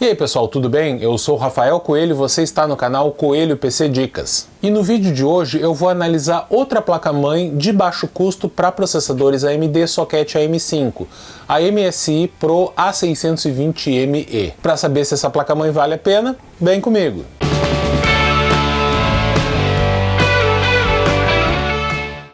E aí pessoal, tudo bem? Eu sou o Rafael Coelho e você está no canal Coelho PC Dicas. E no vídeo de hoje eu vou analisar outra placa-mãe de baixo custo para processadores AMD socket AM5, a MSI Pro A620ME. Para saber se essa placa-mãe vale a pena, vem comigo!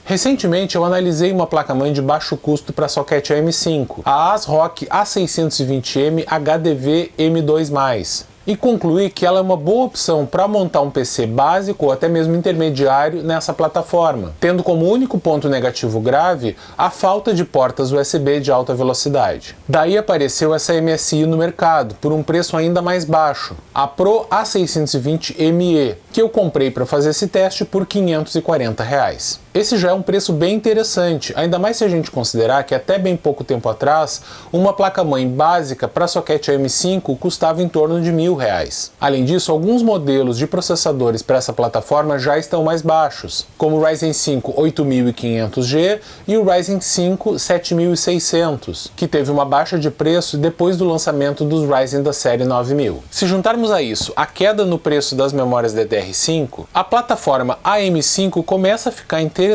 Recentemente eu analisei uma placa-mãe de baixo custo para socket AM5, a ASRock A620M HDV M2+, e concluí que ela é uma boa opção para montar um PC básico ou até mesmo intermediário nessa plataforma, tendo como único ponto negativo grave a falta de portas USB de alta velocidade. Daí apareceu essa MSI no mercado, por um preço ainda mais baixo, a Pro A620ME, que eu comprei para fazer esse teste por R$ 540. Esse já é um preço bem interessante, ainda mais se a gente considerar que até bem pouco tempo atrás, uma placa-mãe básica para socket AM5 custava em torno de R$ 1.000. Além disso, alguns modelos de processadores para essa plataforma já estão mais baixos, como o Ryzen 5 8500G e o Ryzen 5 7600, que teve uma baixa de preço depois do lançamento dos Ryzen da série 9000. Se juntarmos a isso a queda no preço das memórias DDR5, a plataforma AM5 começa a ficar interessante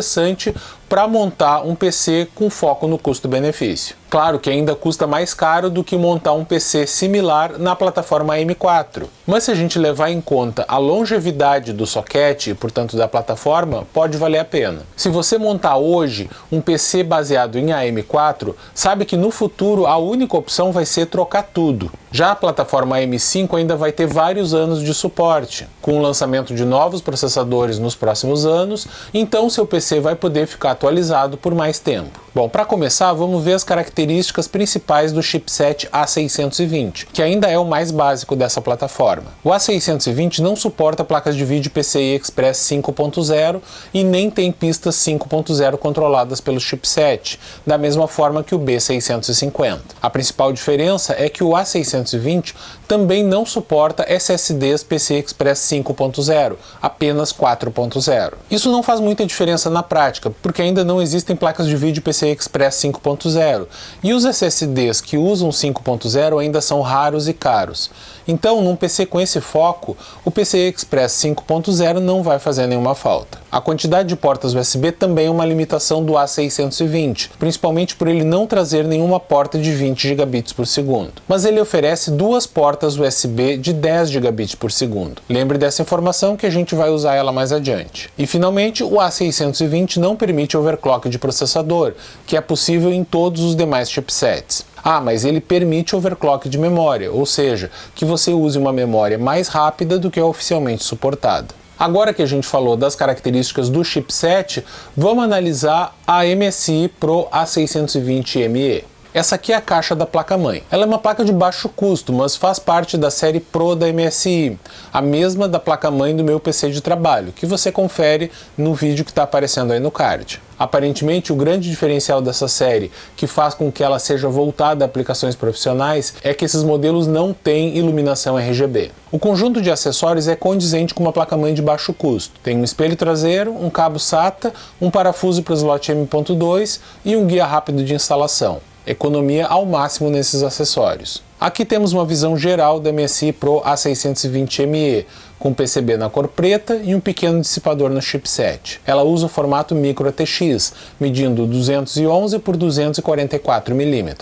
para montar um PC com foco no custo-benefício. Claro que ainda custa mais caro do que montar um PC similar na plataforma AM4, mas se a gente levar em conta a longevidade do socket e, portanto, da plataforma, pode valer a pena. Se você montar hoje um PC baseado em AM4, sabe que no futuro a única opção vai ser trocar tudo. Já a plataforma AM5 ainda vai ter vários anos de suporte, com o lançamento de novos processadores nos próximos anos, então seu PC vai poder ficar atualizado por mais tempo. Bom, para começar, vamos ver as características principais do chipset A620, que ainda é o mais básico dessa plataforma. O A620 não suporta placas de vídeo PCI Express 5.0 e nem tem pistas 5.0 controladas pelo chipset, da mesma forma que o B650. A principal diferença é que o A620 também não suporta SSDs PCI Express 5.0, apenas 4.0. Isso não faz muita diferença na prática, porque ainda não existem placas de vídeo PCI Express 5.0 e os SSDs que usam 5.0 ainda são raros e caros. Então, num PC com esse foco, o PCI Express 5.0 não vai fazer nenhuma falta. A quantidade de portas USB também é uma limitação do A620, principalmente por ele não trazer nenhuma porta de 20 gigabits por segundo. Mas ele oferece duas portas USB de 10 gigabits por segundo. Lembre dessa informação que a gente vai usar ela mais adiante. E finalmente, o A620 não permite overclock de processador, que é possível em todos os demais chipsets. Mas ele permite overclock de memória, ou seja, que você use uma memória mais rápida do que é oficialmente suportada. Agora que a gente falou das características do chipset, vamos analisar a MSI Pro A620ME. Essa aqui é a caixa da placa-mãe. Ela é uma placa de baixo custo, mas faz parte da série Pro da MSI, a mesma da placa-mãe do meu PC de trabalho, que você confere no vídeo que está aparecendo aí no card. Aparentemente, o grande diferencial dessa série, que faz com que ela seja voltada a aplicações profissionais, é que esses modelos não têm iluminação RGB. O conjunto de acessórios é condizente com uma placa-mãe de baixo custo. Tem um espelho traseiro, um cabo SATA, um parafuso para o slot M.2 e um guia rápido de instalação. Economia ao máximo nesses acessórios. Aqui temos uma visão geral da MSI Pro A620ME, com PCB na cor preta e um pequeno dissipador no chipset. Ela usa o formato Micro ATX, medindo 211 por 244 mm.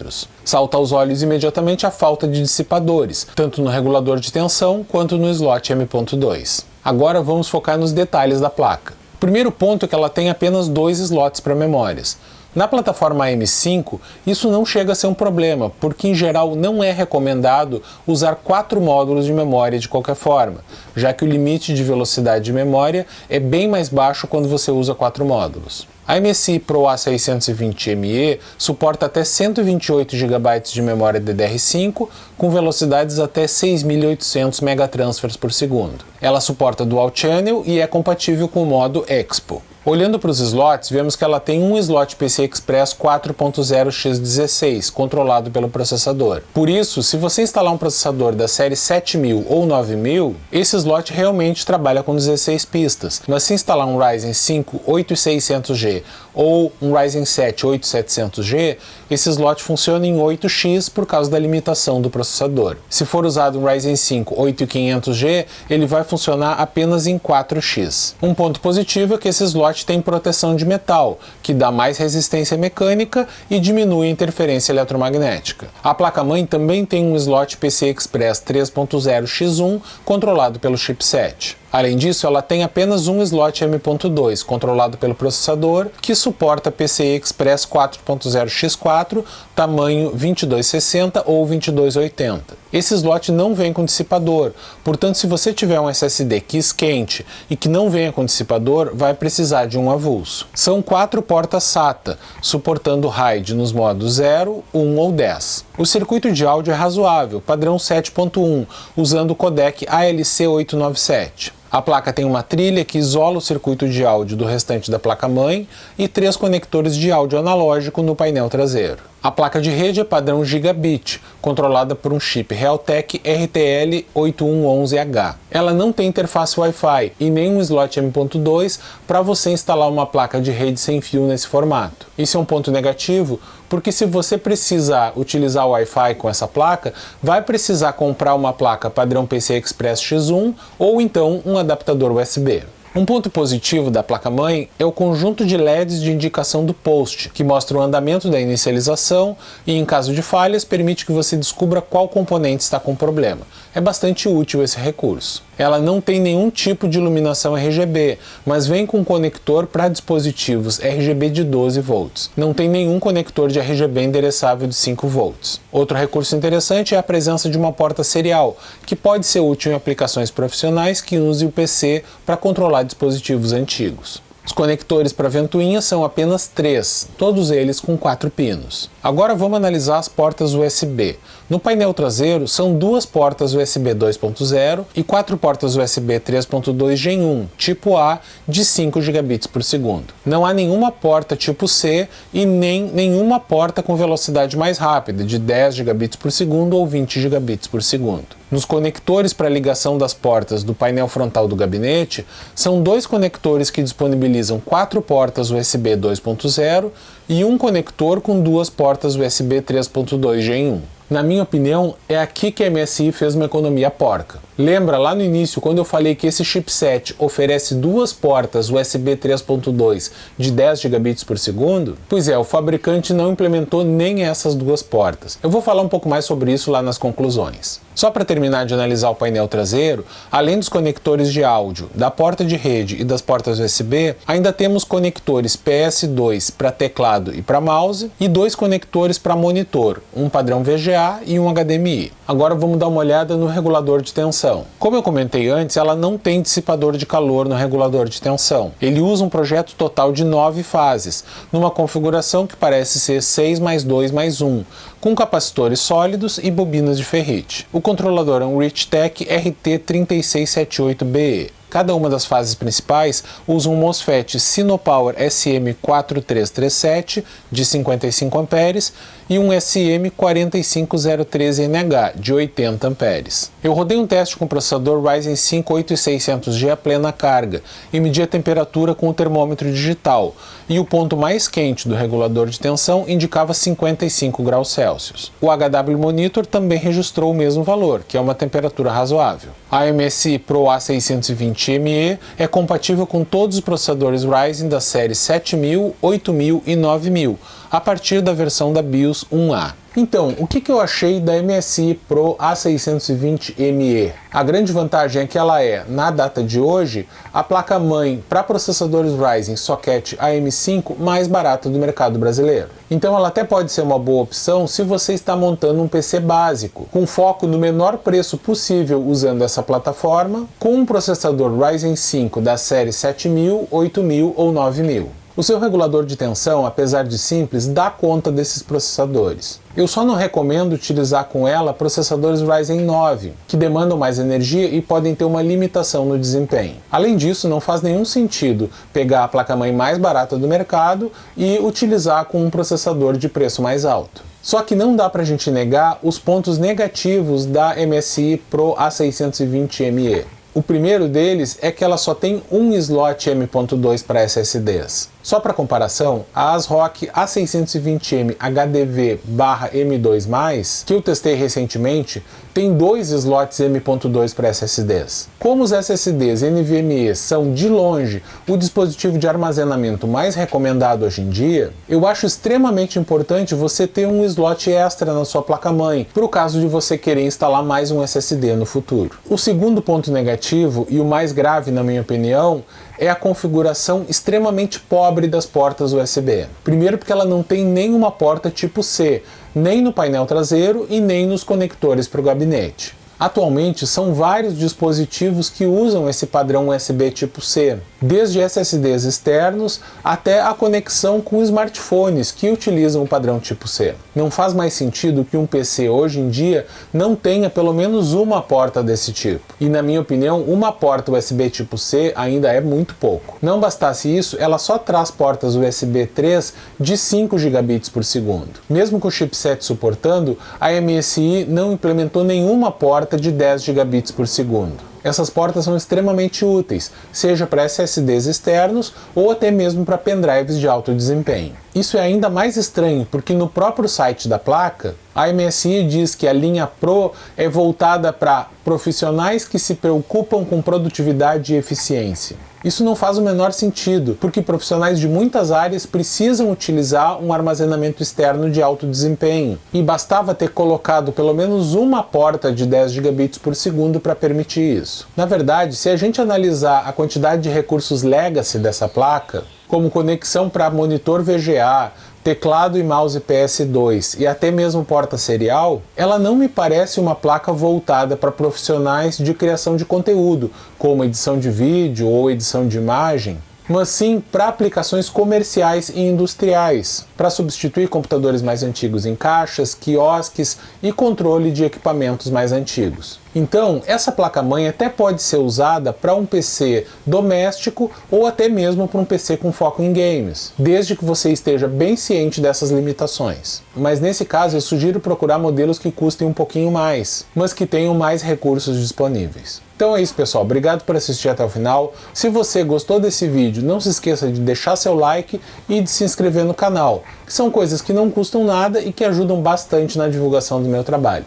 Salta aos olhos imediatamente a falta de dissipadores, tanto no regulador de tensão quanto no slot M.2. Agora vamos focar nos detalhes da placa. O primeiro ponto é que ela tem apenas 2 slots para memórias. Na plataforma AM5, isso não chega a ser um problema, porque em geral não é recomendado usar 4 módulos de memória de qualquer forma, já que o limite de velocidade de memória é bem mais baixo quando você usa 4 módulos. A MSI Pro A620ME suporta até 128 GB de memória DDR5, com velocidades até 6.800 megatransfers por segundo. Ela suporta Dual Channel e é compatível com o modo Expo. Olhando para os slots, vemos que ela tem um slot PCI Express 4.0x16, controlado pelo processador. Por isso, se você instalar um processador da série 7000 ou 9000, esse slot realmente trabalha com 16 pistas. Mas se instalar um Ryzen 5 8600G ou um Ryzen 7 8700G, esse slot funciona em 8x por causa da limitação do processador. Se for usado um Ryzen 5 8500G, ele vai funcionar apenas em 4x. Um ponto positivo é que esse slot tem proteção de metal, que dá mais resistência mecânica e diminui a interferência eletromagnética. A placa-mãe também tem um slot PCI Express 3.0x1 controlado pelo chipset. Além disso, ela tem apenas um slot M.2, controlado pelo processador, que suporta PCI Express 4.0x4, tamanho 2260 ou 2280. Esse slot não vem com dissipador, portanto, se você tiver um SSD que esquente e que não venha com dissipador, vai precisar de um avulso. São 4 portas SATA, suportando RAID nos modos 0, 1 ou 10. O circuito de áudio é razoável, padrão 7.1, usando o codec ALC897. A placa tem uma trilha que isola o circuito de áudio do restante da placa-mãe e 3 conectores de áudio analógico no painel traseiro. A placa de rede é padrão Gigabit, controlada por um chip Realtek RTL8111H. Ela não tem interface Wi-Fi e nem um slot M.2 para você instalar uma placa de rede sem fio nesse formato. Isso é um ponto negativo, porque se você precisar utilizar o Wi-Fi com essa placa, vai precisar comprar uma placa padrão PCI Express X1 ou então um adaptador USB. Um ponto positivo da placa-mãe é o conjunto de LEDs de indicação do POST, que mostra o andamento da inicialização e, em caso de falhas, permite que você descubra qual componente está com problema. É bastante útil esse recurso. Ela não tem nenhum tipo de iluminação RGB, mas vem com um conector para dispositivos RGB de 12 volts. Não tem nenhum conector de RGB endereçável de 5 volts. Outro recurso interessante é a presença de uma porta serial, que pode ser útil em aplicações profissionais que usem o PC para controlar dispositivos antigos. Os conectores para ventoinha são apenas 3, todos eles com 4 pinos. Agora vamos analisar as portas USB. No painel traseiro são 2 portas USB 2.0 e 4 portas USB 3.2 Gen 1, tipo A, de 5 gigabits por segundo. Não há nenhuma porta tipo C e nem nenhuma porta com velocidade mais rápida, de 10 gigabits por segundo ou 20 gigabits por segundo. Nos conectores para ligação das portas do painel frontal do gabinete, são 2 conectores que disponibilizam 4 portas USB 2.0 e um conector com 2 portas USB 3.2 Gen 1. Na minha opinião, é aqui que a MSI fez uma economia porca. Lembra lá no início quando eu falei que esse chipset oferece 2 portas USB 3.2 de 10 gigabits por segundo? Pois é, o fabricante não implementou nem essas 2 portas. Eu vou falar um pouco mais sobre isso lá nas conclusões. Só para terminar de analisar o painel traseiro, além dos conectores de áudio, da porta de rede e das portas USB, ainda temos conectores PS2 para teclado e para mouse e 2 conectores para monitor, um padrão VGA e um HDMI. Agora vamos dar uma olhada no regulador de tensão. Como eu comentei antes, ela não tem dissipador de calor no regulador de tensão. Ele usa um projeto total de 9 fases, numa configuração que parece ser 6 mais 2 mais 1, com capacitores sólidos e bobinas de ferrite. O controlador é um Richtech RT3678BE. Cada uma das fases principais usa um MOSFET Sinopower SM4337 de 55 amperes e um SM45013NH de 80 amperes. Eu rodei um teste com o processador Ryzen 5 8600G a plena carga e medi a temperatura com o termômetro digital, e o ponto mais quente do regulador de tensão indicava 55 graus Celsius. O HW Monitor também registrou o mesmo valor, que é uma temperatura razoável. A MSI Pro A620ME é compatível com todos os processadores Ryzen da série 7000, 8000 e 9000, a partir da versão da BIOS 1A. Então, o que eu achei da MSI Pro A620ME? A grande vantagem é que ela é, na data de hoje, a placa-mãe para processadores Ryzen socket AM5 mais barata do mercado brasileiro. Então ela até pode ser uma boa opção se você está montando um PC básico, com foco no menor preço possível usando essa plataforma, com um processador Ryzen 5 da série 7000, 8000 ou 9000. O seu regulador de tensão, apesar de simples, dá conta desses processadores. Eu só não recomendo utilizar com ela processadores Ryzen 9, que demandam mais energia e podem ter uma limitação no desempenho. Além disso, não faz nenhum sentido pegar a placa-mãe mais barata do mercado e utilizar com um processador de preço mais alto. Só que não dá pra gente negar os pontos negativos da MSI Pro A620ME. O primeiro deles é que ela só tem um slot M.2 para SSDs. Só para comparação, a ASRock A620M HDV/M2+, que eu testei recentemente, tem dois slots M.2 para SSDs. Como os SSDs NVMe são, de longe, o dispositivo de armazenamento mais recomendado hoje em dia, eu acho extremamente importante você ter um slot extra na sua placa-mãe, para o caso de você querer instalar mais um SSD no futuro. O segundo ponto negativo, e o mais grave na minha opinião, é a configuração extremamente pobre das portas USB. Primeiro porque ela não tem nenhuma porta tipo C, nem no painel traseiro e nem nos conectores para o gabinete. Atualmente são vários dispositivos que usam esse padrão USB tipo C, desde SSDs externos até a conexão com smartphones que utilizam o padrão tipo C. Não faz mais sentido que um PC hoje em dia não tenha pelo menos uma porta desse tipo. E na minha opinião, uma porta USB tipo C ainda é muito pouco. Não bastasse isso, ela só traz portas USB 3 de 5 gigabits por segundo. Mesmo com o chipset suportando, a MSI não implementou nenhuma porta de 10 gigabits por segundo. Essas portas são extremamente úteis, seja para SSDs externos ou até mesmo para pendrives de alto desempenho. Isso é ainda mais estranho porque no próprio site da placa, a MSI diz que a linha Pro é voltada para profissionais que se preocupam com produtividade e eficiência. Isso não faz o menor sentido, porque profissionais de muitas áreas precisam utilizar um armazenamento externo de alto desempenho, e bastava ter colocado pelo menos uma porta de 10 gigabits por segundo para permitir isso. Na verdade, se a gente analisar a quantidade de recursos legacy dessa placa, como conexão para monitor VGA, teclado e mouse PS2 e até mesmo porta serial, ela não me parece uma placa voltada para profissionais de criação de conteúdo, como edição de vídeo ou edição de imagem, mas sim para aplicações comerciais e industriais, para substituir computadores mais antigos em caixas, quiosques e controle de equipamentos mais antigos. Então, essa placa-mãe até pode ser usada para um PC doméstico ou até mesmo para um PC com foco em games, desde que você esteja bem ciente dessas limitações. Mas nesse caso eu sugiro procurar modelos que custem um pouquinho mais, mas que tenham mais recursos disponíveis. Então é isso, pessoal, obrigado por assistir até o final. Se você gostou desse vídeo, não se esqueça de deixar seu like e de se inscrever no canal, que são coisas que não custam nada e que ajudam bastante na divulgação do meu trabalho.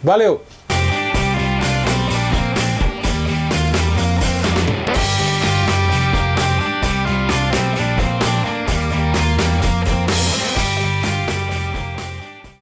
Valeu!